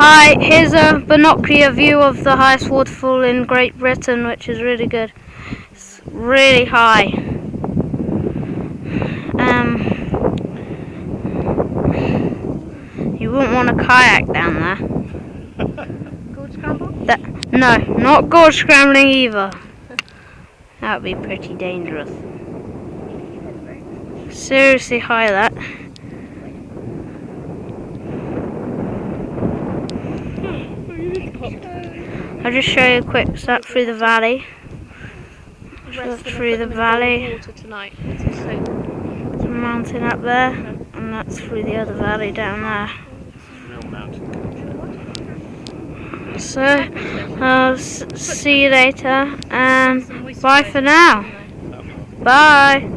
Hi, here's a binocular view of the highest waterfall in Great Britain, which is really good. It's really high. You wouldn't want to kayak down there. Gorge scramble? No, not gorge scrambling either. That would be pretty dangerous. Seriously high that. I'll just show you a quick step through the valley. Through the valley. There's a mountain up there, and that's through the other valley down there. So, I'll see you later, and bye for now. Bye.